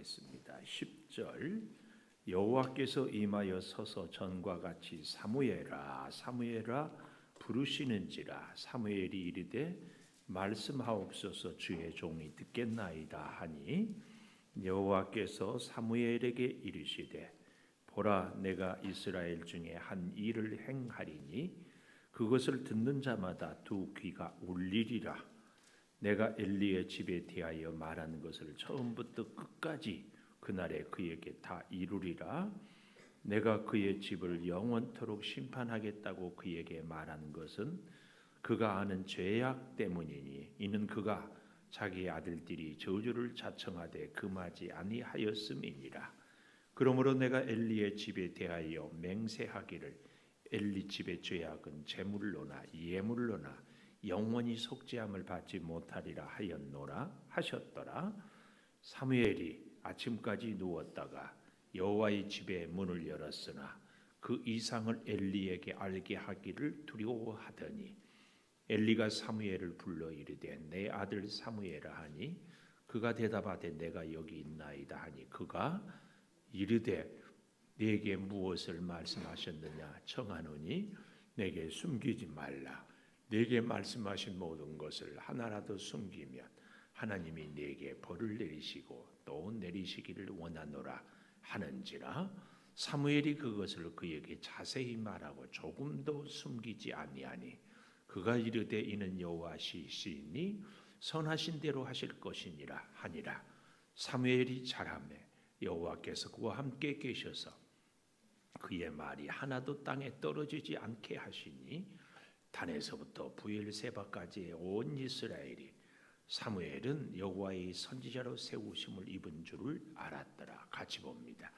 하겠습니다. 10절 여호와께서 임하여 서서 전과 같이 사무엘아 사무엘아 부르시는지라 사무엘이 이르되 말씀하옵소서 주의 종이 듣겠나이다 하니 여호와께서 사무엘에게 이르시되 보라 내가 이스라엘 중에 한 일을 행하리니 그것을 듣는 자마다 두 귀가 울리리라. 내가 엘리의 집에 대하여 말한 것을 처음부터 끝까지 그날에 그에게 다 이루리라. 내가 그의 집을 영원토록 심판하겠다고 그에게 말한 것은 그가 아는 죄악 때문이니 이는 그가 자기 아들들이 저주를 자청하되 금하지 아니하였음이니라. 그러므로 내가 엘리의 집에 대하여 맹세하기를 엘리 집의 죄악은 제물로나 예물로나 영원히 속죄함을 받지 못하리라 하였노라 하셨더라. 사무엘이 아침까지 누웠다가 여호와의 집의 문을 열었으나 그 이상을 엘리에게 알게 하기를 두려워하더니 엘리가 사무엘을 불러 이르되 내 아들 사무엘아 하니 그가 대답하되 내가 여기 있나이다 하니 그가 이르되 네게 무엇을 말씀하셨느냐 청하노니 내게 숨기지 말라. 네게 말씀하신 모든 것을 하나라도 숨기면 하나님이 네게 벌을 내리시고 또 내리시기를 원하노라 하는지라. 사무엘이 그것을 그에게 자세히 말하고 조금도 숨기지 아니하니 그가 이르되 이는 여호와시시니 선하신 대로 하실 것이니라 하니라. 사무엘이 자라매 여호와께서 그와 함께 계셔서 그의 말이 하나도 땅에 떨어지지 않게 하시니 단에서부터 부엘세바까지의 온 이스라엘이 사무엘은 여호와의 선지자로 세우심을 입은 줄을 알았더라. 같이 봅니다.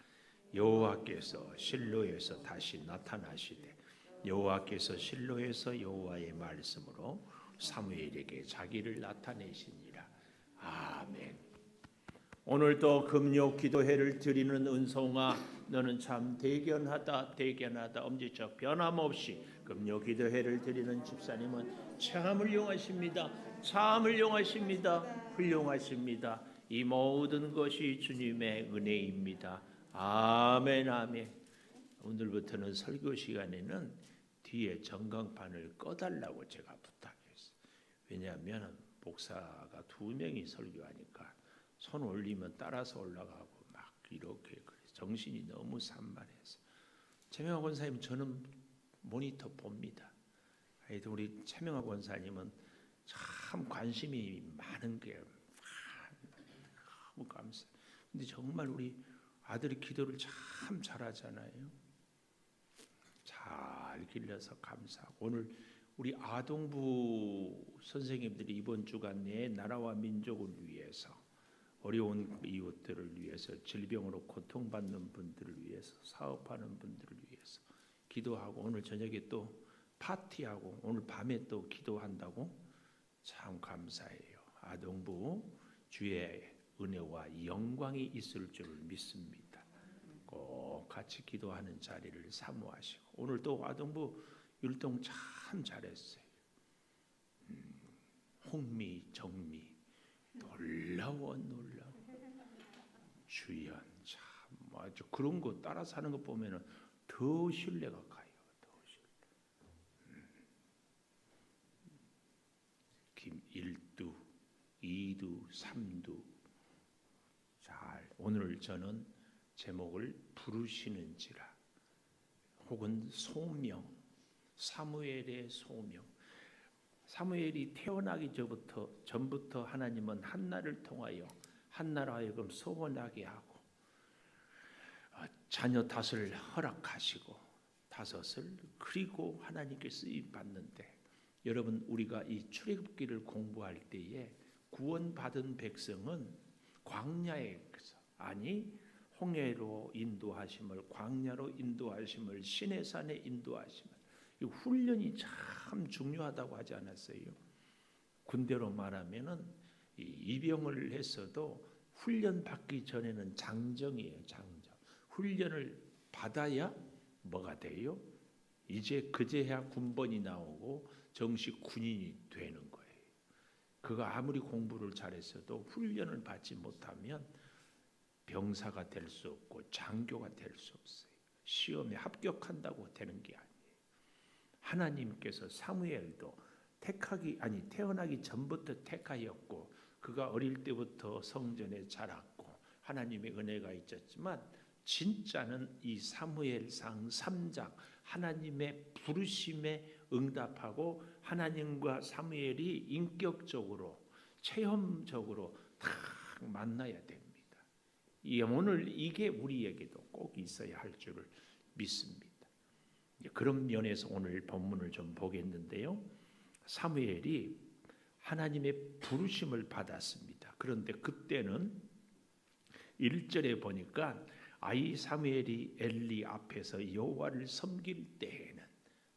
여호와께서 실로에서 다시 나타나시되 여호와께서 실로에서 여호와의 말씀으로 사무엘에게 자기를 나타내시니라. 아멘. 오늘도 금요 기도회를 드리는 은송아 너는 참 대견하다 대견하다. 엄지척 변함없이 금요 기도회를 드리는 집사님은 참 훌륭하십니다. 참 훌륭하십니다. 훌륭하십니다. 이 모든 것이 주님의 은혜입니다. 아멘 아멘. 오늘부터는 설교 시간에는 뒤에 전광판을 꺼달라고 제가 부탁했어요. 왜냐하면 목사가 2명이 설교하니까 손 올리면 따라서 올라가고 막 이렇게 정신이 너무 산만해서. 최명학 권사님 저는 모니터 봅니다. 하여튼 우리 최명학 권사님은 참 관심이 많은 게 너무 감사해요. 근데 정말 우리 아들이 기도를 참 잘하잖아요. 잘 길러서 감사하고 오늘 우리 아동부 선생님들이 이번 주간 내 나라와 민족을 위해서 어려운 이웃들을 위해서 질병으로 고통받는 분들을 위해서 사업하는 분들을 위해서 기도하고 오늘 저녁에 또 파티하고 오늘 밤에 또 기도한다고 참 감사해요. 아동부 주의 은혜와 영광이 있을 줄 믿습니다. 꼭 같이 기도하는 자리를 사모하시고 오늘 또 아동부 율동 참 잘했어요. 홍미 정미 놀라워 주연 참 아주 그런 거 따라 사는 거 보면은 더 신뢰가 가요. 더 신뢰. 김 1두, 2두, 3두 잘 오늘 저는 제목을 부르시는지라 혹은 소명 사무엘의 소명. 사무엘이 태어나기 전부터 하나님은 한나를 통하여 한나로 하여금 소원하게 하고 자녀 닷을 허락하시고 다섯을 그리고 하나님께 쓰임 받는데 여러분 우리가 이 출애굽기를 공부할 때에 구원받은 백성은 광야에서 아니 홍해로 인도하심을 광야로 인도하심을 시내산에 인도하심을 이 훈련이 참 중요하다고 하지 않았어요? 군대로 말하면은 이병을 했어도 훈련 받기 전에는 장정이에요. 장정. 훈련을 받아야 뭐가 돼요? 이제 그제야 군번이 나오고 정식 군인이 되는 거예요. 그가 아무리 공부를 잘했어도 훈련을 받지 못하면 병사가 될 수 없고 장교가 될 수 없어요. 시험에 합격한다고 되는 게 아니에요. 하나님께서 사무엘도 태어나기 전부터 택하였고 그가 어릴 때부터 성전에 자랐고 하나님의 은혜가 있었지만 진짜는 이 사무엘상 3장 하나님의 부르심에 응답하고 하나님과 사무엘이 인격적으로 체험적으로 다 만나야 됩니다. 오늘 이게 우리에게도 꼭 있어야 할 줄을 믿습니다. 그런 면에서 오늘 본문을 좀 보겠는데요. 사무엘이 하나님의 부르심을 받았습니다. 그런데 그때는 1절에 보니까 아이 사무엘이 엘리 앞에서 여호와를 섬길 때에는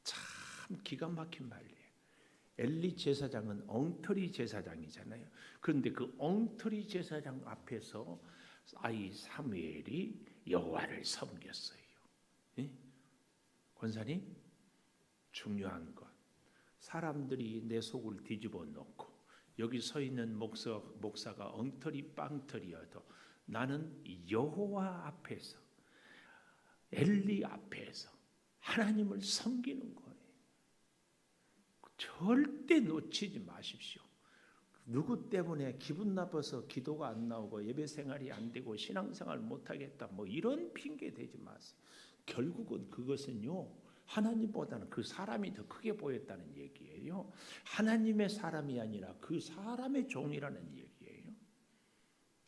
참 기가 막힌 말이에요. 엘리 제사장은 엉터리 제사장이잖아요. 그런데 그 엉터리 제사장 앞에서 아이 사무엘이 여호와를 섬겼어요. 예? 권사님, 중요한 것, 사람들이 내 속을 뒤집어 놓고 여기 서 있는 목사가 엉터리 빵터리여도 나는 여호와 앞에서 엘리 앞에서 하나님을 섬기는 거예요. 절대 놓치지 마십시오. 누구 때문에 기분 나빠서 기도가 안 나오고 예배 생활이 안 되고 신앙생활 못하겠다 뭐 이런 핑계 대지 마세요. 결국은 그것은요, 하나님보다는 그 사람이 더 크게 보였다는 얘기예요. 하나님의 사람이 아니라 그 사람의 종이라는 얘기예요.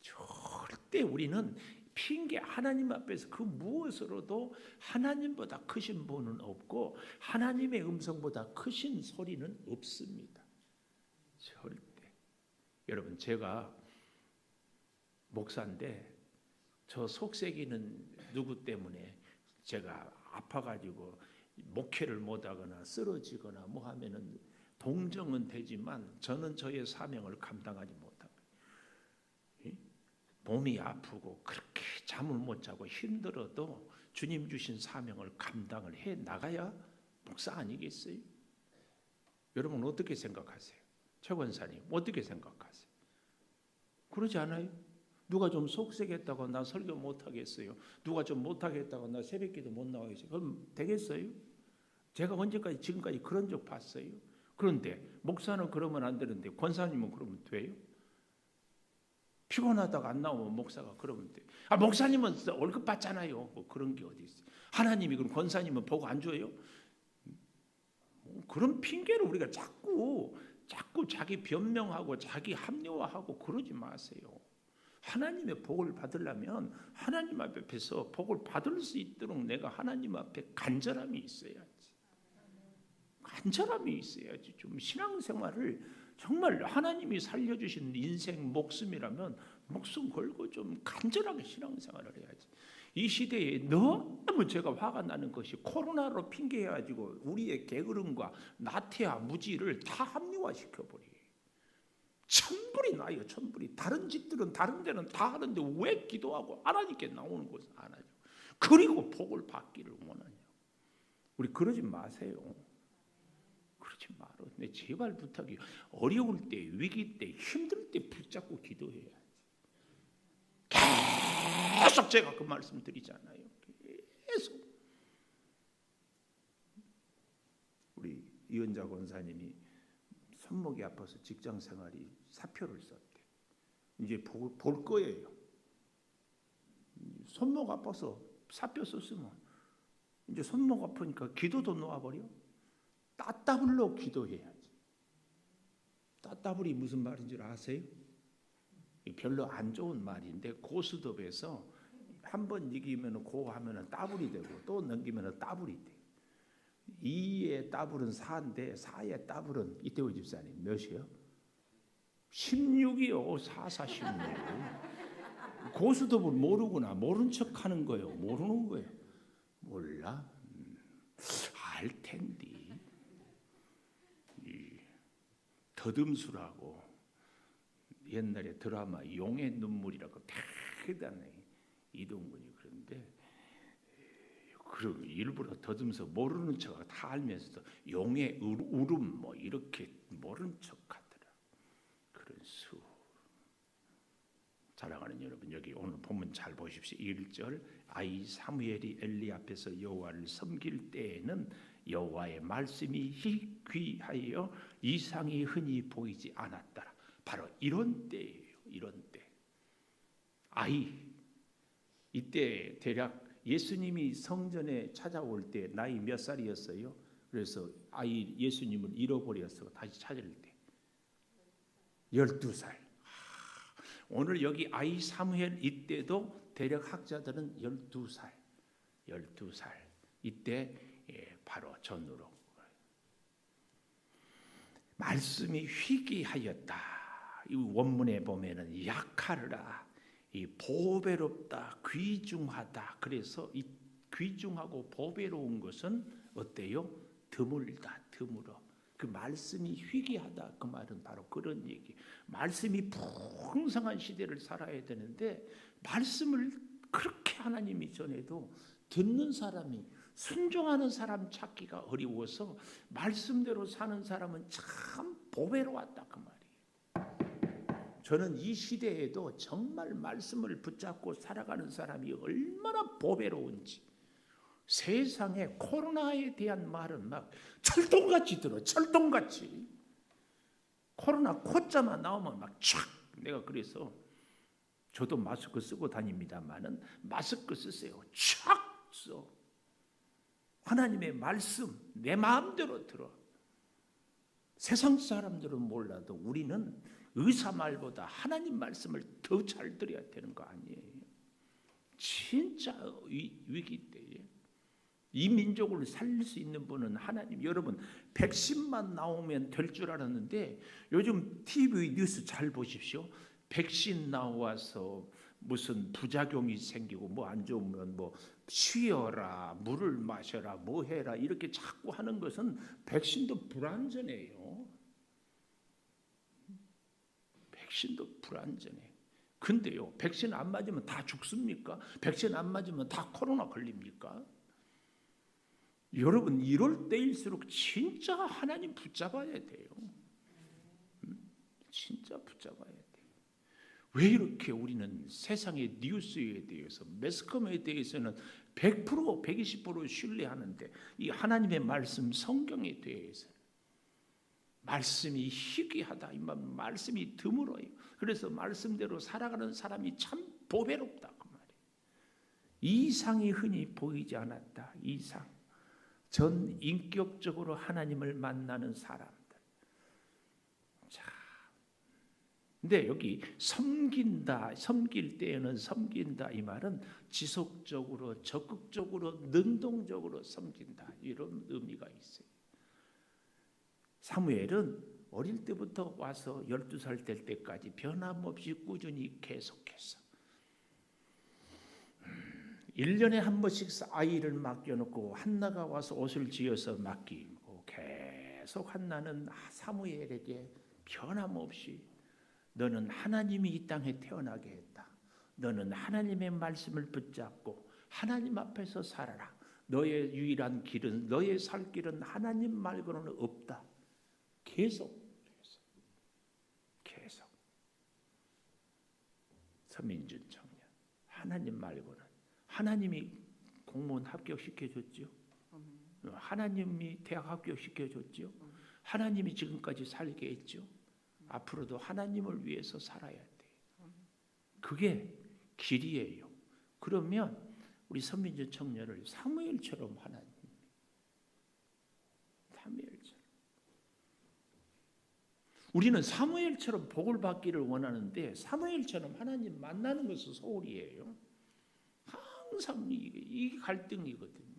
절대 우리는 핑계, 하나님 앞에서 그 무엇으로도 하나님보다 크신 분은 없고 하나님의 음성보다 크신 소리는 없습니다. 절대. 여러분, 제가 목사인데 저 속세기는 누구 때문에 제가 아파가지고 목회를 못하거나 쓰러지거나 뭐 하면은 동정은 되지만 저는 저의 사명을 감당하지 못합니다. 몸이 아프고 그렇게 잠을 못 자고 힘들어도 주님 주신 사명을 감당을 해 나가야 목사 아니겠어요? 여러분 어떻게 생각하세요? 최 권사님 어떻게 생각하세요? 그러지 않아요? 누가 좀 속색했다고 나 설교 못하겠어요. 누가 좀 못하겠다고 나 새벽기도 못 나가겠어요. 그럼 되겠어요? 제가 언제까지 지금까지 그런 적 봤어요? 그런데 목사는 그러면 안 되는데 권사님은 그러면 돼요? 피곤하다가 안 나오면 목사가 그러면 돼요. 아, 목사님은 월급 받잖아요. 뭐 그런 게 어디 있어요? 하나님이 그럼 권사님은 복 안 줘요? 그런 핑계를 우리가 자꾸 자기 변명하고 자기 합리화하고 그러지 마세요. 하나님의 복을 받으려면 하나님 앞에서 복을 받을 수 있도록 내가 하나님 앞에 간절함이 있어야지. 간절함이 있어야지. 좀 신앙생활을 정말 하나님이 살려주신 인생 목숨이라면 목숨 걸고 좀 간절하게 신앙생활을 해야지. 이 시대에 너무 제가 화가 나는 것이 코로나로 핑계해가지고 우리의 게으름과 나태와 무지를 다 합리화시켜버려요. 천불이 나요. 천불이. 다른 집들은 다른 데는 다 하는데 왜 기도하고 하나님께 나오는 것은 안 하죠. 그리고 복을 받기를 원하냐. 우리 그러지 마세요. 그러지 말아. 근데 제발 부탁이 어려울 때, 위기 때, 힘들 때 붙잡고 기도해야지. 계속 제가 그 말씀 드리잖아요. 계속. 우리 이은자 권사님이 손목이 아파서 직장생활이 사표를 썼대. 이제 볼 거예요. 손목 아파서 사표 썼으면 이제 손목 아프니까 기도도 놓아버려. 따따블로 기도해야지. 따따블이 무슨 말인 줄 아세요? 별로 안 좋은 말인데 고스톱에서 한 번 이기면 고 하면 따블이 되고 또 넘기면 따블이 돼. 2의 따블은 4인데 4의 따블은 이태호 집사님 몇이요? 16이요. 4, 16. 고스톱을 모르구나. 모른 척하는 거예요. 모르는 거예요. 몰라? 알 텐데. 더듬수라고 옛날에 드라마 용의 눈물이라고 대단해 이동근이 그런데 그리고 일부러 더듬서 모르는 척 다 알면서도 용의 울음 뭐 이렇게 모른 척하더라. 그런 수 사랑하는 여러분, 여기 오늘 본문 잘 보십시오. 1절, 아이 사무엘이 엘리 앞에서 여호와를 섬길 때에는 여호와의 말씀이 희귀하여 이상이 흔히 보이지 않았더라. 바로 이런 때예요. 이런 때. 이때 대략 예수님이 성전에 찾아올 때 나이 몇 살이었어요? 그래서 예수님을 잃어버려서 다시 찾을 때 12살. 오늘 여기 아이 사무엘 이때도 대략 학자들은 12살 이때 바로 전으로 말씀이 희귀하였다. 이 원문에 보면은 약하르라, 이 보배롭다, 귀중하다. 그래서 이 귀중하고 보배로운 것은 어때요? 드물다, 드물어. 그 말씀이 희귀하다, 그 말은 바로 그런 얘기. 말씀이 풍성한 시대를 살아야 되는데 말씀을 그렇게 하나님이 전해도 듣는 사람이, 순종하는 사람 찾기가 어려워서 말씀대로 사는 사람은 참 보배로웠다, 그 말이에요. 저는 이 시대에도 정말 말씀을 붙잡고 살아가는 사람이 얼마나 보배로운지, 세상에 코로나에 대한 말은 막 철동같이 들어. 철동같이. 코로나 코자만 나오면 막 촥. 내가 그래서 저도 마스크 쓰고 다닙니다만은 마스크 쓰세요. 촥 써. 하나님의 말씀 내 마음대로 들어. 세상 사람들은 몰라도 우리는 의사 말보다 하나님 말씀을 더 잘 들어야 되는 거 아니에요. 진짜 위기 때에 이 민족을 살릴 수 있는 분은 하나님. 여러분, 백신만 나오면 될 줄 알았는데 요즘 TV 뉴스 잘 보십시오. 백신 나와서 무슨 부작용이 생기고 뭐 안 좋으면 뭐 쉬어라, 물을 마셔라, 뭐 해라 이렇게 자꾸 하는 것은 백신도 불안전해요. 백신도 불안전해. 근데요, 백신 안 맞으면 다 죽습니까? 백신 안 맞으면 다 코로나 걸립니까? 여러분, 이럴 때일수록 진짜 하나님 붙잡아야 돼요. 진짜 붙잡아야 돼요. 왜 이렇게 우리는 세상의 뉴스에 대해서, 매스컴에 대해서는 100%, 120% 신뢰하는데 이 하나님의 말씀, 성경에 대해서 말씀이 희귀하다, 이 말씀이 드물어요. 그래서 말씀대로 살아가는 사람이 참 보배롭다, 그 말이에요. 이상이 흔히 보이지 않았다. 이상. 전 인격적으로 하나님을 만나는 사람들. 자, 근데 여기 섬긴다, 섬길 때에는 섬긴다, 이 말은 지속적으로, 적극적으로, 능동적으로 섬긴다, 이런 의미가 있어요. 사무엘은 어릴 때부터 와서 12살 될 때까지 변함없이 꾸준히 계속해서 1년에 한 번씩 아이를 맡겨놓고 한나가 와서 옷을 지어서 맡기고 계속 한나는 사무엘에게 변함없이 너는 하나님이 이 땅에 태어나게 했다. 너는 하나님의 말씀을 붙잡고 하나님 앞에서 살아라. 너의 유일한 길은, 너의 살 길은 하나님 말고는 없다. 계속 서민준 청년, 하나님 말고는. 하나님이 공무원 합격시켜줬죠. 하나님이 대학 합격시켜줬죠. 하나님이 지금까지 살게 했죠. 앞으로도 하나님을 위해서 살아야 돼요. 그게 길이에요. 그러면 우리 선민준 청년을 사무엘처럼 사무엘처럼 우리는 사무엘처럼 복을 받기를 원하는데 사무엘처럼 하나님 만나는 것은 소홀이에요. 항상 이게 갈등이거든요.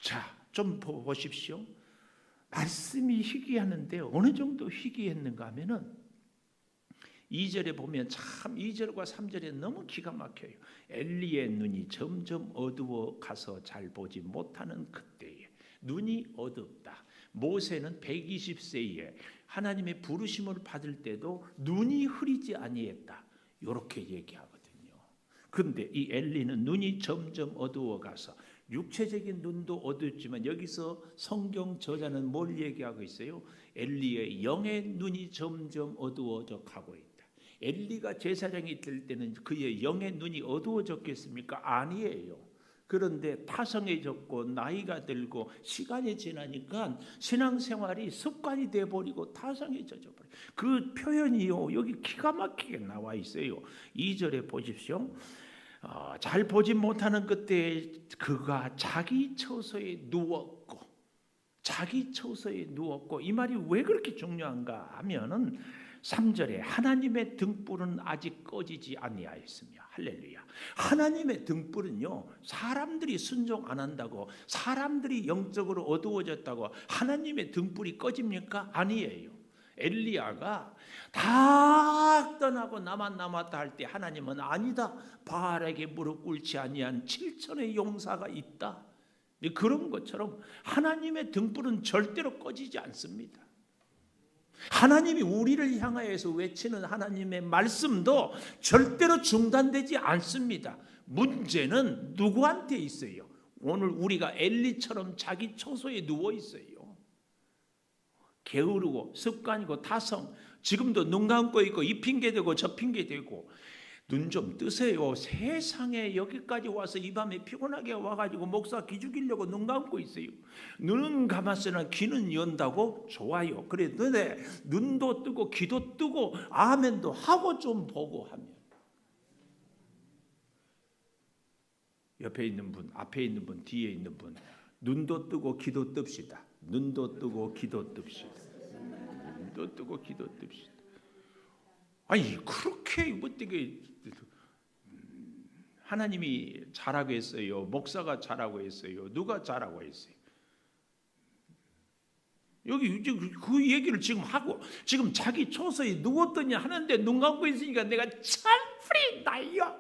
자, 좀 보십시오. 말씀이 희귀하는데 어느 정도 희귀했는가 하면은 2절에 보면 참 2절과 3절에 너무 기가 막혀요. 엘리의 눈이 점점 어두워 가서 잘 보지 못하는 그때에 눈이 어둡다. 모세는 120세에 하나님의 부르심을 받을 때도 눈이 흐리지 아니했다. 이렇게 얘기하거든요. 그런데 이 엘리는 눈이 점점 어두워 가서 육체적인 눈도 어둡지만 여기서 성경 저자는 뭘 얘기하고 있어요? 엘리의 영의 눈이 점점 어두워져 가고 있다. 엘리가 제사장이 될 때는 그의 영의 눈이 어두워졌겠습니까? 아니에요. 그런데 타성해졌고 나이가 들고 시간이 지나니까 신앙생활이 습관이 돼버리고 타성해져 버려요. 그 표현이요 여기 기가 막히게 나와 있어요. 2절에 보십시오. 잘 보지 못하는 그때 그가 자기 처소에 누웠고, 자기 처소에 누웠고, 이 말이 왜 그렇게 중요한가 하면은 3절에 하나님의 등불은 아직 꺼지지 아니하였으며, 할렐루야. 하나님의 등불은요 사람들이 순종 안 한다고, 사람들이 영적으로 어두워졌다고 하나님의 등불이 꺼집니까? 아니에요. 엘리야가 다 떠나고 나만 남았다 할 때 하나님은 아니다, 바알에게 무릎 꿇지 아니한 7천의 용사가 있다. 그런 것처럼 하나님의 등불은 절대로 꺼지지 않습니다. 하나님이 우리를 향하여서 외치는 하나님의 말씀도 절대로 중단되지 않습니다. 문제는 누구한테 있어요? 오늘 우리가 엘리처럼 자기 처소에 누워 있어요. 게으르고 습관이고 타성, 지금도 눈 감고 있고 이 핑계대고 저 핑계대고. 눈 좀 뜨세요. 세상에 여기까지 와서 이 밤에 피곤하게 와가지고 목사 기죽이려고 눈 감고 있어요. 눈은 감았으나 귀는 연다고? 좋아요. 그런데 눈도 뜨고 귀도 뜨고 아멘도 하고 좀 보고 하면, 옆에 있는 분, 앞에 있는 분, 뒤에 있는 분, 눈도 뜨고 귀도 뜹시다. 눈도 뜨고 귀도 뜹시다. 눈도 뜨고 귀도 뜹시다. 아니 그렇게 못되게 하나님이 잘하고 했어요? 목사가 잘하고 했어요? 누가 잘하고 했어요? 여기 그 얘기를 지금 하고 지금 자기 처소에 누웠더니 하는데 눈 감고 있으니까 내가 참 프리다요.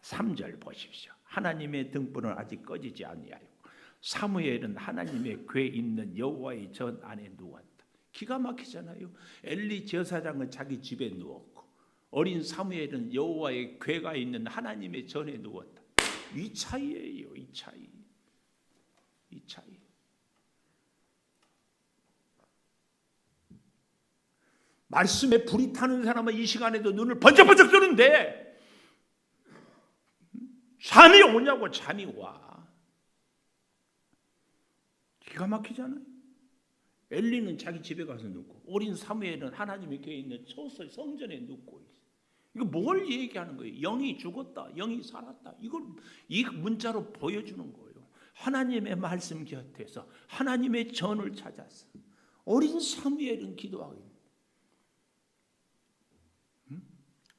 3절 보십시오. 하나님의 등불은 아직 꺼지지 아니하였고 사무엘은 하나님의 궤 있는 여호와의 전 안에 누웠다. 기가 막히잖아요. 엘리 제사장은 자기 집에 누웠고 어린 사무엘은 여호와의 궤가 있는 하나님의 전에 누웠다. 이 차이예요. 이 차이. 이 차이. 말씀에 불이 타는 사람은 이 시간에도 눈을 번쩍번쩍 뜨는데 잠이 오냐고. 잠이 와. 기가 막히잖아요. 엘리는 자기 집에 가서 눕고 어린 사무엘은 하나님의 궤에 있는 처소 성전에 눕고 있어요. 이거 뭘 얘기하는 거예요? 영이 죽었다, 영이 살았다. 이걸 이 문자로 보여주는 거예요. 하나님의 말씀 곁에서 하나님의 전을 찾았어. 어린 사무엘은 기도하고 있는.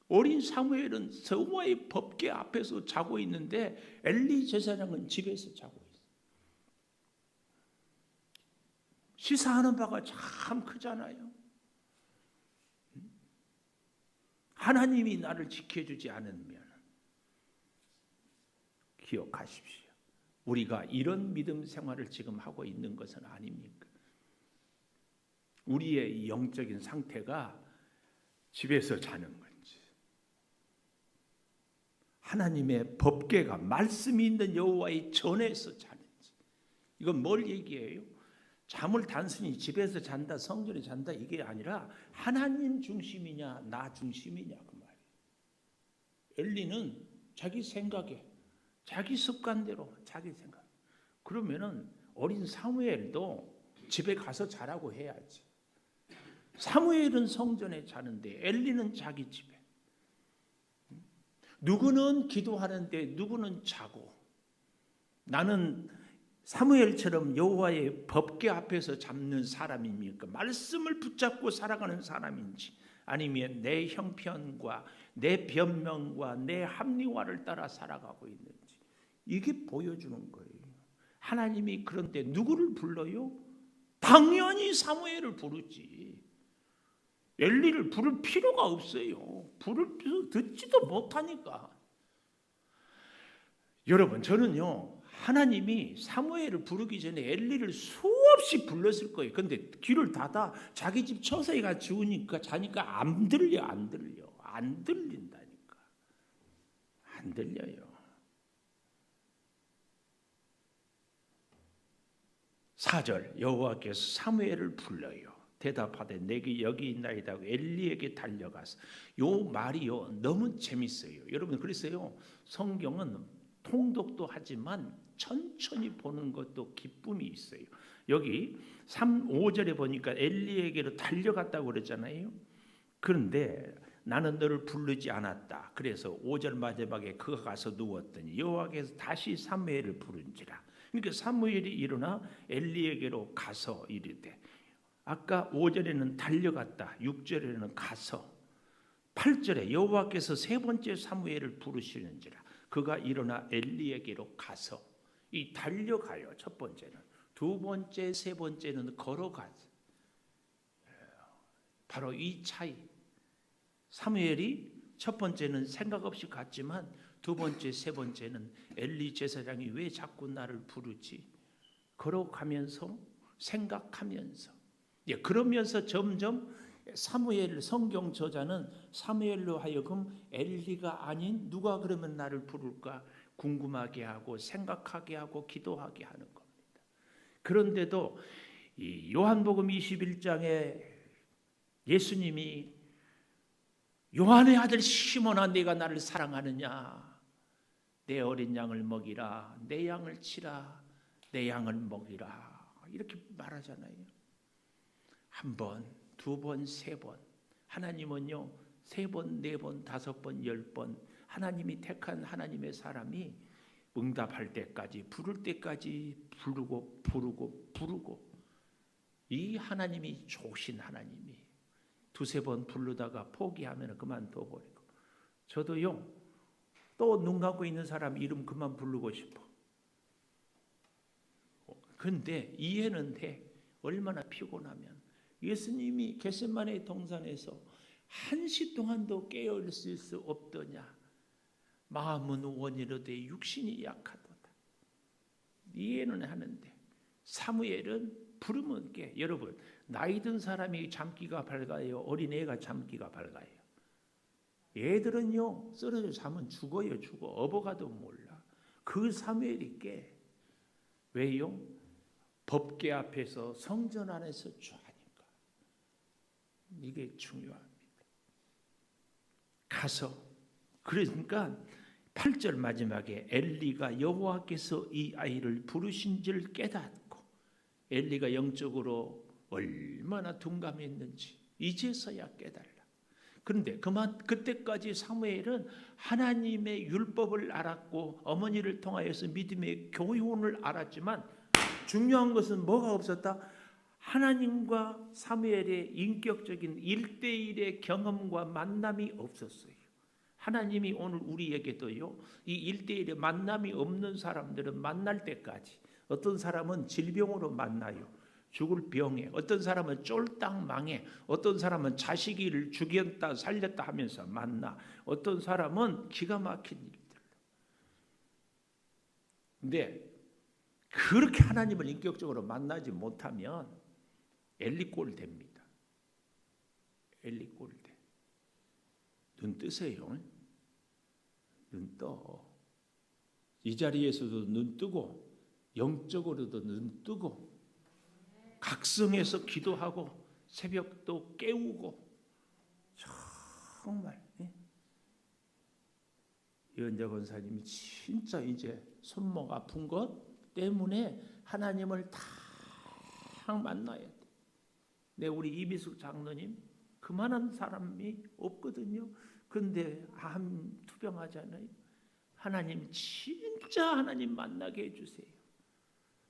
어린 사무엘은 여호와의 법궤 앞에서 자고 있는데 엘리 제사장은 집에서 자고 있어요. 시사하는 바가 참 크잖아요. 하나님이 나를 지켜주지 않으면 기억하십시오. 우리가 이런 믿음 생활을 지금 하고 있는 것은 아닙니까? 우리의 영적인 상태가 집에서 자는 건지, 하나님의 법궤가 말씀이 있는 여호와의 전에서 자는지, 이건 뭘 얘기해요? 잠을 단순히 집에서 잔다, 성전에 잔다 이게 아니라 하나님 중심이냐 나 중심이냐 그 말이에요. 엘리는 자기 생각에, 자기 습관대로, 자기 생각. 그러면은 어린 사무엘도 집에 가서 자라고 해야지. 사무엘은 성전에 자는데 엘리는 자기 집에. 누구는 기도하는데 누구는 자고. 나는 사무엘처럼 여호와의 법궤 앞에서 잡는 사람입니까? 말씀을 붙잡고 살아가는 사람인지, 아니면 내 형편과 내 변명과 내 합리화를 따라 살아가고 있는지, 이게 보여주는 거예요. 하나님이 그런데 누구를 불러요? 당연히 사무엘을 부르지. 엘리를 부를 필요가 없어요. 부를 필요 듣지도 못하니까. 여러분, 저는요 하나님이 사무엘을 부르기 전에 엘리를 수없이 불렀을 거예요. 그런데 귀를 닫아 자기 집 처소에 가 죽으니까 자니까 안 들린다니까. 안 들려요. 4절 여호와께서 사무엘을 불러요. 대답하되 내게 여기 있나이다 하고 엘리에게 달려가서 요 말이요 너무 재밌어요. 여러분 그랬어요. 성경은 통독도 하지만 천천히 보는 것도 기쁨이 있어요. 여기 5절에 보니까 엘리에게로 달려갔다고 그랬잖아요. 그런데 나는 너를 부르지 않았다. 그래서 5절 마지막에 그가 가서 누웠더니 여호와께서 다시 사무엘을 부른지라. 그러니까 사무엘이 일어나 엘리에게로 가서 이르되, 아까 5절에는 달려갔다, 6절에는 가서, 8절에 여호와께서 세 번째 사무엘을 부르시는지라. 그가 일어나 엘리에게로 가서, 이 달려가요. 첫 번째는. 두 번째, 세 번째는 걸어가죠. 바로 이 차이. 사무엘이 첫 번째는 생각 없이 갔지만 두 번째, 세 번째는 엘리 제사장이 왜 자꾸 나를 부르지? 걸어가면서 생각하면서, 그러면서 점점 사무엘 성경 저자는 사무엘로 하여금 엘리가 아닌 누가 그러면 나를 부를까 궁금하게 하고 생각하게 하고 기도하게 하는 겁니다. 그런데도 이 요한복음 21장에 예수님이 요한의 아들 시몬아 네가 나를 사랑하느냐, 내 어린 양을 먹이라, 내 양을 치라, 내 양을 먹이라 이렇게 말하잖아요. 한 번, 두 번, 세 번. 하나님은요 3번, 4번, 5번, 10번 하나님이 택한 하나님의 사람이 응답할 때까지, 부를 때까지 부르고 이 하나님이 좋으신 하나님이 두세 번 부르다가 포기하면 그만둬버리고, 저도요 또 눈 감고 있는 사람 이름 그만 부르고 싶어. 근데 이해는 돼. 얼마나 피곤하면. 예수님이 겟세마네 동산에서 1시 동안도 깨어 있을 수 없더냐. 마음은 원이로되 육신이 약하도다. 이해는 하는데 사무엘은 부르면 깨. 여러분 나이 든 사람이 잠기가 밝아요, 어린애가 잠기가 밝아요? 애들은요 쓰러져 자면 죽어요. 죽어. 업어가도 몰라. 그 사무엘이 깨. 왜요? 법궤 앞에서 성전 안에서 하니까. 이게 중요합니다. 가서, 그러니까 8절 마지막에 엘리가 여호와께서 이 아이를 부르신 줄 깨닫고, 엘리가 영적으로 얼마나 둔감했는지 이제서야 깨달라. 그런데 그때까지 사무엘은 하나님의 율법을 알았고 어머니를 통하여서 믿음의 교훈을 알았지만 중요한 것은 뭐가 없었다? 하나님과 사무엘의 인격적인 1대1의 경험과 만남이 없었어요. 하나님이 오늘 우리에게도요 이 1대1의 만남이 없는 사람들은 만날 때까지, 어떤 사람은 질병으로 만나요. 죽을 병에, 어떤 사람은 쫄딱 망해, 어떤 사람은 자식이를 죽였다 살렸다 하면서 만나, 어떤 사람은 기가 막힌 일들. 근데 그렇게 하나님을 인격적으로 만나지 못하면 엘리꼴 됩니다. 엘리꼴 돼. 눈 뜨세요. 눈 떠. 이 자리에서도 눈 뜨고 영적으로도 눈 뜨고 각성해서 기도하고 새벽도 깨우고, 정말 이은재 권사님이 진짜 이제 손목 아픈 것 때문에 하나님을 다 만나야 돼. 네, 우리 이미숙 장로님 그만한 사람이 없거든요. 근데 암 투병하잖아요. 하나님 진짜 하나님 만나게 해주세요.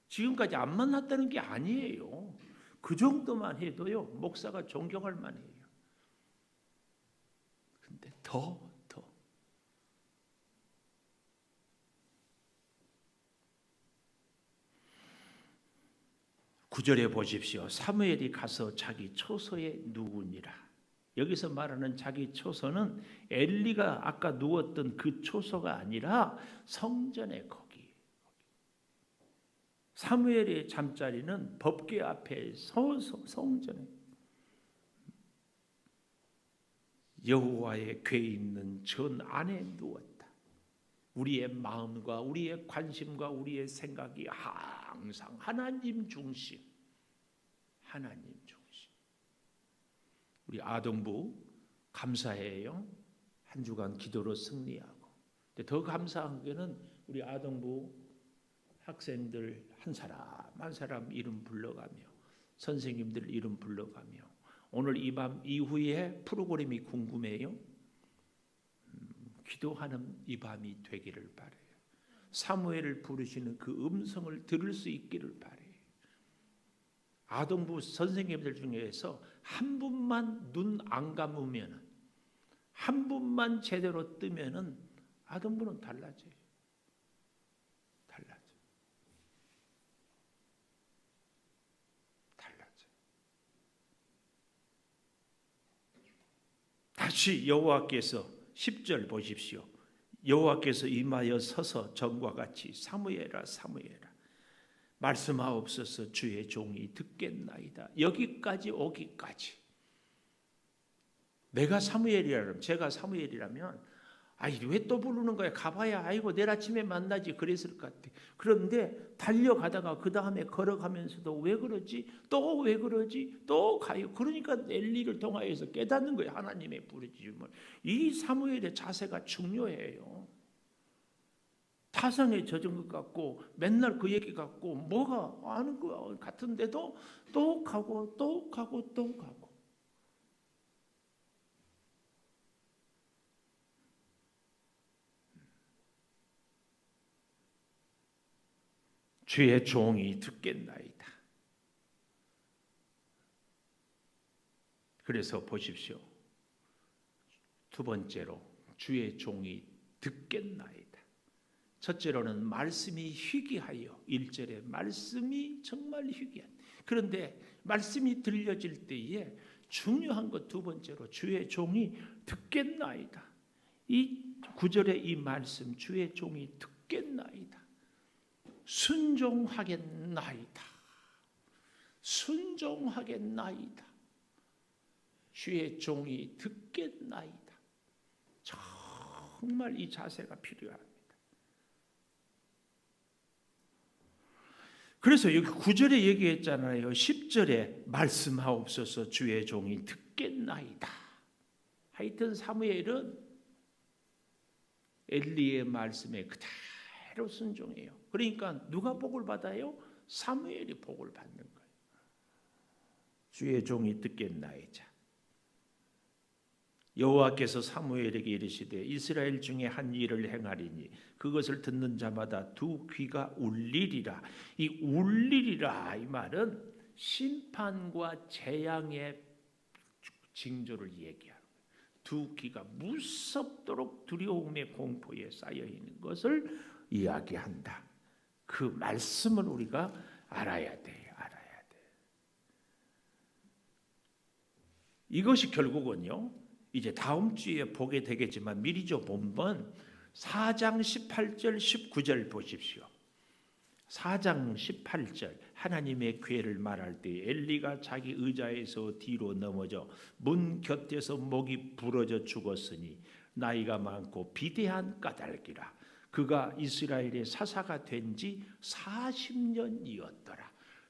지금까지 안 만났다는 게 아니에요. 그 정도만 해도요 목사가 존경할 만해요. 근데 더 9절에 보십시오. 사무엘이 가서 자기 초소에 누우니라. 여기서 말하는 자기 초소는 엘리가 아까 누웠던 그 초소가 아니라 성전의 거기. 사무엘의 잠자리는 법궤 앞에 성전에 여호와의 궤 있는 전 안에 누웠다. 우리의 마음과 우리의 관심과 우리의 생각이 항상 하나님 중심, 하나님 중심. 우리 아동부 감사해요. 한 주간 기도로 승리하고. 근데 더 감사한 게는 우리 아동부 학생들 한 사람 한 사람 이름 불러가며 선생님들 이름 불러가며 오늘 이 밤 이후에 프로그램이 궁금해요. 기도하는 이 밤이 되기를 바라요. 사무엘을 부르시는 그 음성을 들을 수 있기를 바라요. 아동부 선생님들 중에서 한 분만 눈 안 감으면, 한 분만 제대로 뜨면은 아동부는 달라져요. 다시 여호와께서 10절 보십시오. 여호와께서 임하여 서서 전과 같이 사무엘아 사무엘아 말씀하옵소서 주의 종이 듣겠나이다. 여기까지 오기까지. 내가 사무엘이라면, 제가 사무엘이라면 왜 또 부르는 거야? 가봐야 아이고 내일 아침에 만나지 그랬을 것 같아. 그런데 달려가다가 그 다음에 걸어가면서도 왜 그러지? 또 왜 그러지? 또 가요. 그러니까 엘리를 통하여서 깨닫는 거예요. 하나님의 부르짖음을. 이 사무엘의 자세가 중요해요. 타성에 젖은 것 같고 맨날 그 얘기 같고 뭐가 아는 것 같은데도 또 가고 또 가고 또 가고. 주의 종이 듣겠나이다. 그래서 보십시오. 두 번째로 주의 종이 듣겠나이다. 첫째로는 말씀이 희귀하여 1절에 말씀이 정말 희귀한. 그런데 말씀이 들려질 때에 중요한 것 두 번째로 주의 종이 듣겠나이다. 이 9절의 이 말씀 주의 종이 듣겠나이다. 순종하겠나이다. 순종하겠나이다. 주의 종이 듣겠나이다. 정말 이 자세가 필요합니다. 그래서 여기 9절에 얘기했잖아요. 10절에 말씀하옵소서 주의 종이 듣겠나이다. 하여튼 사무엘은 엘리의 말씀에 그대로 순종해요. 그러니까 누가 복을 받아요? 사무엘이 복을 받는 거예요. 주의 종이 듣겠나이다. 여호와께서 사무엘에게 이르시되 이스라엘 중에 한 일을 행하리니 그것을 듣는 자마다 두 귀가 울리리라. 이 울리리라 이 말은 심판과 재앙의 징조를 얘기하는 거예요. 두 귀가 무섭도록 두려움의 공포에 쌓여 있는 것을 이야기한다. 그 말씀을 우리가 알아야 돼요. 알아야 돼. 이것이 결국은요. 이제 다음 주에 보게 되겠지만 미리 좀 본번 4장 18절 19절 보십시오. 4장 18절 하나님의 괴를 말할 때 엘리가 자기 의자에서 뒤로 넘어져 문 곁에서 목이 부러져 죽었으니 나이가 많고 비대한 까닭이라. 그가 이스라엘의 사사가 된 지 40년이었더라.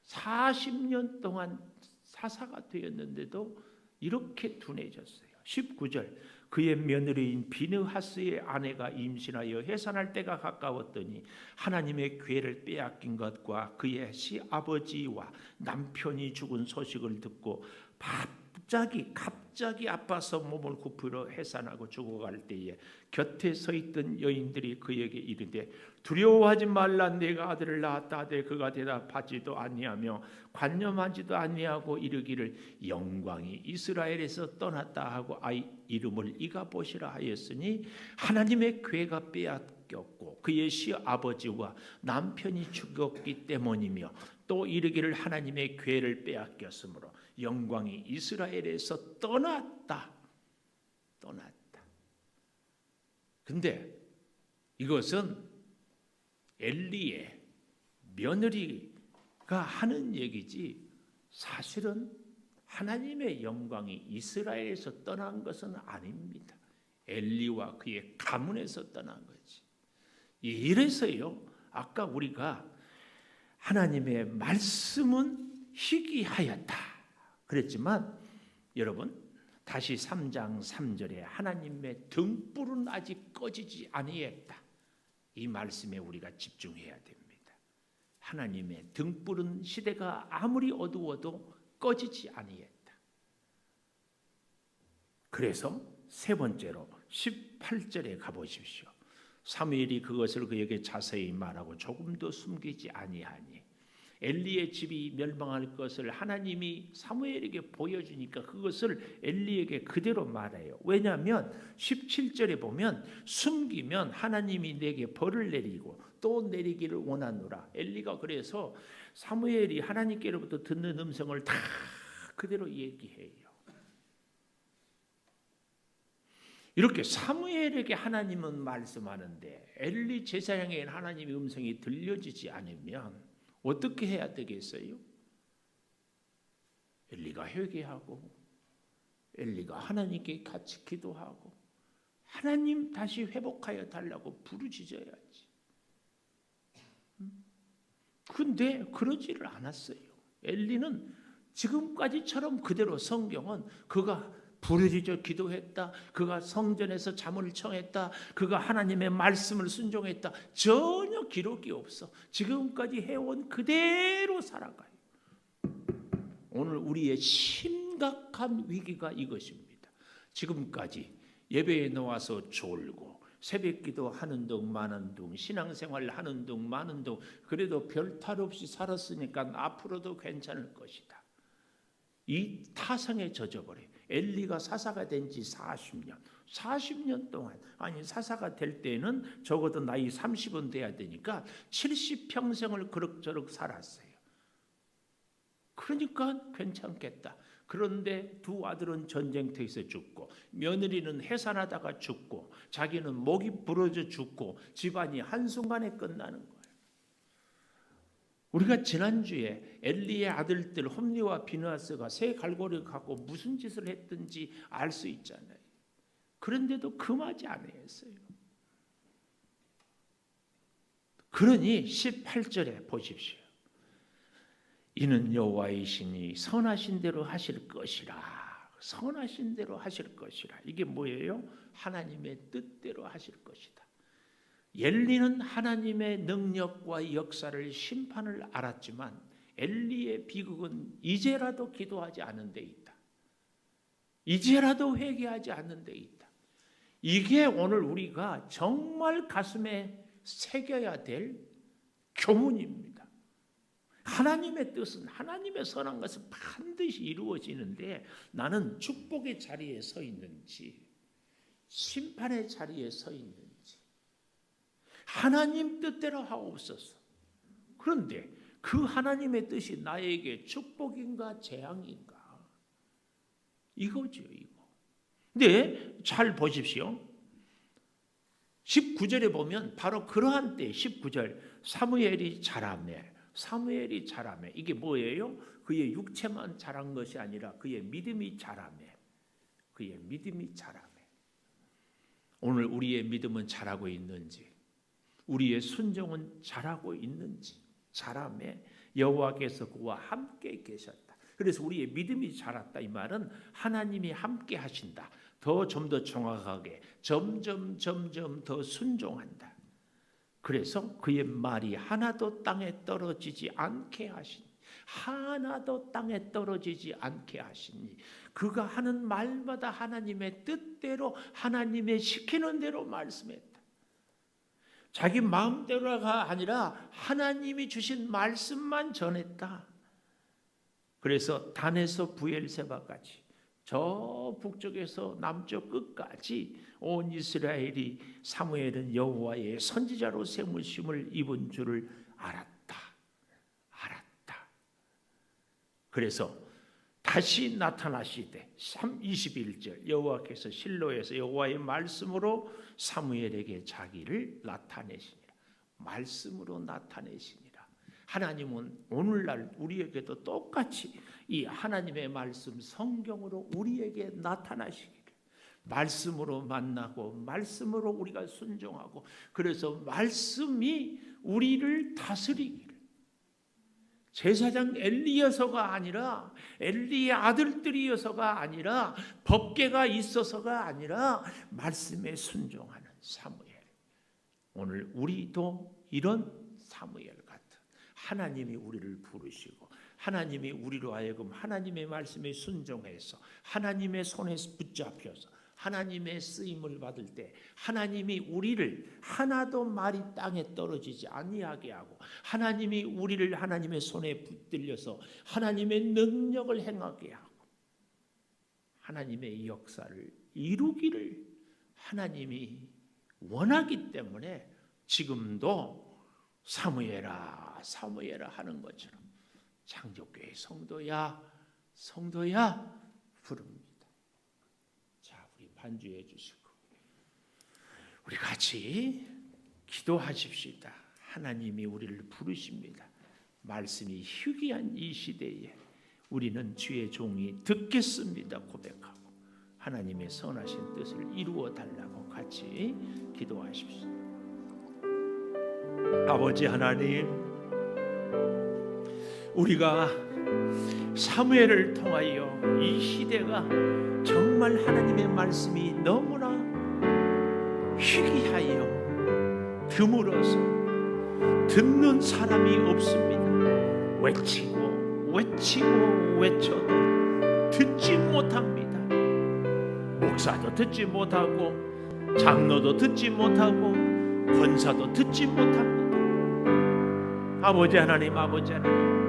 40년 동안 사사가 되었는데도 이렇게 둔해졌어요. 19절 그의 며느리인 비느하스의 아내가 임신하여 해산할 때가 가까웠더니 하나님의 괴를 빼앗긴 것과 그의 시아버지와 남편이 죽은 소식을 듣고 갑자기 아파서 몸을 굽히러 해산하고 죽어갈 때에 곁에 서 있던 여인들이 그에게 이르되 두려워하지 말라. 내가 아들을 낳았다 하되 그가 대답하지도 아니하며 관념하지도 아니하고 이르기를 영광이 이스라엘에서 떠났다 하고 아이 이름을 이가봇이라 하였으니 하나님의 괴가 빼앗겼고 그의 시아버지와 남편이 죽었기 때문이며 또 이르기를 하나님의 괴를 빼앗겼으므로 영광이 이스라엘에서 떠났다. 근데 이것은 엘리의 며느리가 하는 얘기지 사실은 하나님의 영광이 이스라엘에서 떠난 것은 아닙니다. 엘리와 그의 가문에서 떠난 거지. 이래서요. 아까 우리가 하나님의 말씀은 희귀하였다 그랬지만 여러분 다시 3장 3절에 하나님의 등불은 아직 꺼지지 아니했다. 이 말씀에 우리가 집중해야 됩니다. 하나님의 등불은 시대가 아무리 어두워도 꺼지지 아니했다. 그래서 세 번째로 18절에 가보십시오. 사무엘이 그것을 그에게 자세히 말하고 조금도 숨기지 아니하니 엘리의 집이 멸망할 것을 하나님이 사무엘에게 보여주니까 그것을 엘리에게 그대로 말해요. 왜냐하면 17절에 보면 숨기면 하나님이 내게 벌을 내리고 또 내리기를 원하노라. 엘리가 그래서 사무엘이 하나님께로부터 듣는 음성을 다 그대로 얘기해요. 이렇게 사무엘에게 하나님은 말씀하는데 엘리 제사장에게 하나님의 음성이 들려지지 않으면 어떻게 해야 되겠어요? 엘리가 회개하고 엘리가 하나님께 같이 기도하고 하나님 다시 회복하여 달라고 부르짖어야지. 근데 그러지를 않았어요. 엘리는 지금까지처럼 그대로 성경은 그가 부르짖어 기도했다, 그가 성전에서 잠을 청했다, 그가 하나님의 말씀을 순종했다, 전혀 기록이 없어. 지금까지 해온 그대로 살아가요. 오늘 우리의 심각한 위기가 이것입니다. 지금까지 예배에 나와서 졸고 새벽기도 하는 둥 마는 둥 신앙생활 하는 둥 마는 둥 그래도 별 탈 없이 살았으니까 앞으로도 괜찮을 것이다. 이 타성에 젖어버려요. 엘리가 사사가 된 지 40년 동안, 아니 사사가 될 때는 적어도 나이 30은 돼야 되니까 70평생을 그럭저럭 살았어요. 그러니까 괜찮겠다. 그런데 두 아들은 전쟁터에서 죽고 며느리는 해산하다가 죽고 자기는 목이 부러져 죽고 집안이 한순간에 끝나는 거예요. 우리가 지난주에 엘리의 아들들 홈리와 비느하스가 새 갈고리를 갖고 무슨 짓을 했든지 알 수 있잖아요. 그런데도 금하지 않았어요. 그러니 18절에 보십시오. 이는 여호와의 신이 선하신 대로 하실 것이라. 선하신 대로 하실 것이라. 이게 뭐예요? 하나님의 뜻대로 하실 것이다. 엘리는 하나님의 능력과 역사를 심판을 알았지만 엘리의 비극은 이제라도 기도하지 않은 데 있다. 이제라도 회개하지 않는 데 있다. 이게 오늘 우리가 정말 가슴에 새겨야 될 교훈입니다. 하나님의 뜻은 하나님의 선한 것은 반드시 이루어지는데 나는 축복의 자리에 서 있는지 심판의 자리에 서 있는지 하나님 뜻대로 하옵소서. 그런데 그 하나님의 뜻이 나에게 축복인가 재앙인가? 이거죠, 이거. 근데 잘 보십시오. 19절에 보면 바로 그러한 때 19절 사무엘이 자라매. 사무엘이 자라매. 이게 뭐예요? 그의 육체만 자란 것이 아니라 그의 믿음이 자라매. 그의 믿음이 자라매. 오늘 우리의 믿음은 자라고 있는지 우리의 순종은 자라고 있는지 자라매 여호와께서 그와 함께 계셨다. 그래서 우리의 믿음이 자랐다 이 말은 하나님이 함께 하신다. 좀 더 정확하게 점점 더 순종한다. 그래서 그의 말이 하나도 땅에 떨어지지 않게 하시니 하나도 땅에 떨어지지 않게 하시니 그가 하는 말마다 하나님의 뜻대로 하나님의 시키는 대로 말씀했다. 자기 마음대로가 아니라 하나님이 주신 말씀만 전했다. 그래서 단에서 부엘세바까지 저 북쪽에서 남쪽 끝까지 온 이스라엘이 사무엘은 여호와의 선지자로 세무심을 입은 줄을 알았다. 그래서 다시 나타나시되 21절 여호와께서 실로에서 여호와의 말씀으로 사무엘에게 자기를 나타내시니라. 말씀으로 나타내시니라. 하나님은 오늘날 우리에게도 똑같이 이 하나님의 말씀 성경으로 우리에게 나타나시기를 말씀으로 만나고 말씀으로 우리가 순종하고 그래서 말씀이 우리를 다스리기를 제사장 엘리여서가 아니라, 엘리의 아들들이어서가 아니라, 법궤가 있어서가 아니라 말씀에 순종하는 사무엘. 오늘 우리도 이런 사무엘 같은 하나님이 우리를 부르시고 하나님이 우리로 하여금 하나님의 말씀에 순종해서 하나님의 손에 붙잡혀서 하나님의 쓰임을 받을 때 하나님이 우리를 하나도 말이 땅에 떨어지지 아니하게 하고 하나님이 우리를 하나님의 손에 붙들려서 하나님의 능력을 행하게 하고 하나님의 역사를 이루기를 하나님이 원하기 때문에 지금도 사무엘아 사무엘아 하는 것처럼 창조교회 성도야 성도야 부릅니다. 반주해 주시고 우리 같이 기도하십시다. 하나님이 우리를 부르십니다. 말씀이 희귀한 이 시대에 우리는 주의 종이 듣겠습니다 고백하고 하나님의 선하신 뜻을 이루어 달라고 같이 기도하십시오. 아버지 하나님, 우리가 사무엘을 통하여 이 시대가 정말 하나님의 말씀이 너무나 희귀하여 드물어서 듣는 사람이 없습니다. 외치고 외쳐도 듣지 못합니다. 목사도 듣지 못하고 장로도 듣지 못하고 권사도 듣지 못합니다. 아버지 하나님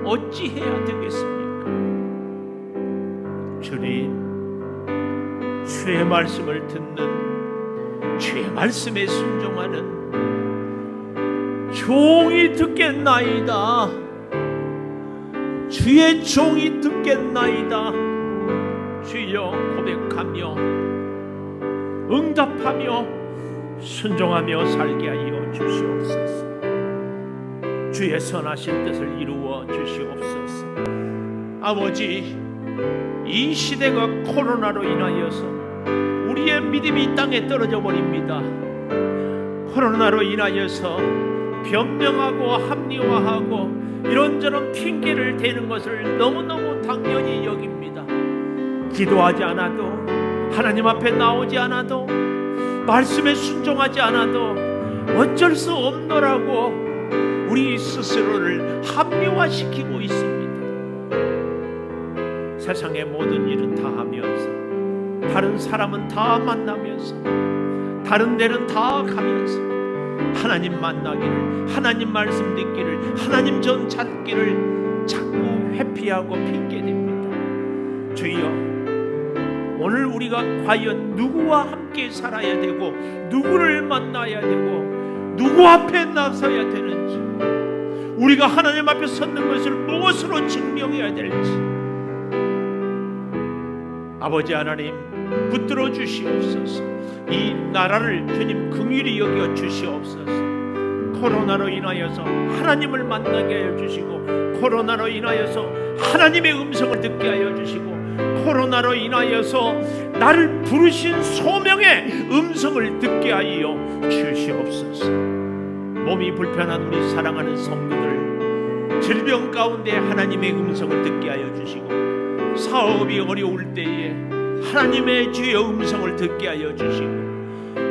어찌해야 되겠습니까? 주님, 주의 말씀을 듣는 주의 말씀에 순종하는 종이 듣겠나이다. 주의 종이 듣겠나이다. 주여 고백하며 응답하며 순종하며 살게 하여 주시옵소서. 주의 선하신 뜻을 이루어 주시옵소서. 아버지, 이 시대가 코로나로 인하여서 우리의 믿음이 땅에 떨어져 버립니다. 코로나로 인하여서 변명하고 합리화하고 이런저런 핑계를 대는 것을 너무너무 당연히 여깁니다. 기도하지 않아도, 하나님 앞에 나오지 않아도, 말씀에 순종하지 않아도 어쩔 수 없노라고 우리 스스로를 합리화시키고 있습니다. 세상의 모든 일은 다 하면서, 다른 사람은 다 만나면서, 다른 데는 다 가면서 하나님 만나기를, 하나님 말씀 듣기를, 하나님 전 찾기를 자꾸 회피하고 핑계댑니다. 주여, 오늘 우리가 과연 누구와 함께 살아야 되고 누구를 만나야 되고 누구 앞에 나서야 되는지, 우리가 하나님 앞에 섰는 것을 무엇으로 증명해야 될지 아버지 하나님 붙들어 주시옵소서. 이 나라를 주님 긍휼히 여겨 주시옵소서. 코로나로 인하여서 하나님을 만나게 하여 주시고, 코로나로 인하여서 하나님의 음성을 듣게 하여 주시고, 코로나로 인하여서 나를 부르신 소명의 음성을 듣게 하여 주시옵소서. 몸이 불편한 우리 사랑하는 성도들, 질병 가운데 하나님의 음성을 듣게 하여 주시고, 사업이 어려울 때에 하나님의 주의 음성을 듣게 하여 주시고,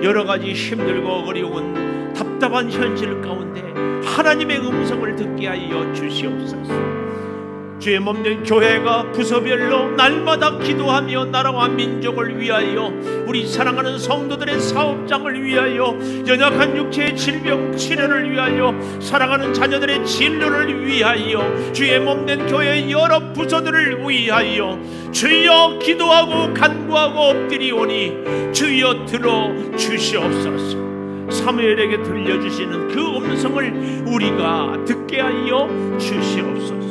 여러 가지 힘들고 어려운 답답한 현실 가운데 하나님의 음성을 듣게 하여 주시옵소서. 주의 몸된 교회가 부서별로 날마다 기도하며 나라와 민족을 위하여, 우리 사랑하는 성도들의 사업장을 위하여, 연약한 육체의 질병 치료를 위하여, 사랑하는 자녀들의 진료를 위하여, 주의 몸된 교회의 여러 부서들을 위하여 주여 기도하고 간구하고 엎드리오니 주여 들어 주시옵소서. 사무엘에게 들려주시는 그 음성을 우리가 듣게 하여 주시옵소서.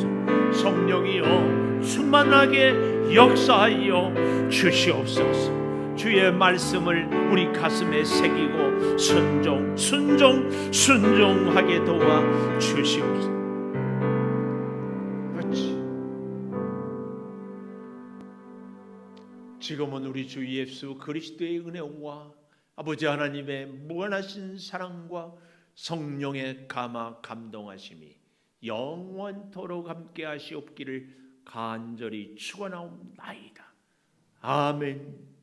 성령이여 충만하게 역사하여 주시옵소서. 주의 말씀을 우리 가슴에 새기고 순종하게 도와 주시옵소서. 그렇지. 지금은 우리 주 예수 그리스도의 은혜와 아버지 하나님의 무한하신 사랑과 성령의 감화 감동하심이 영원토록 함께 하시옵기를 간절히 축원하옵나이다. 아멘.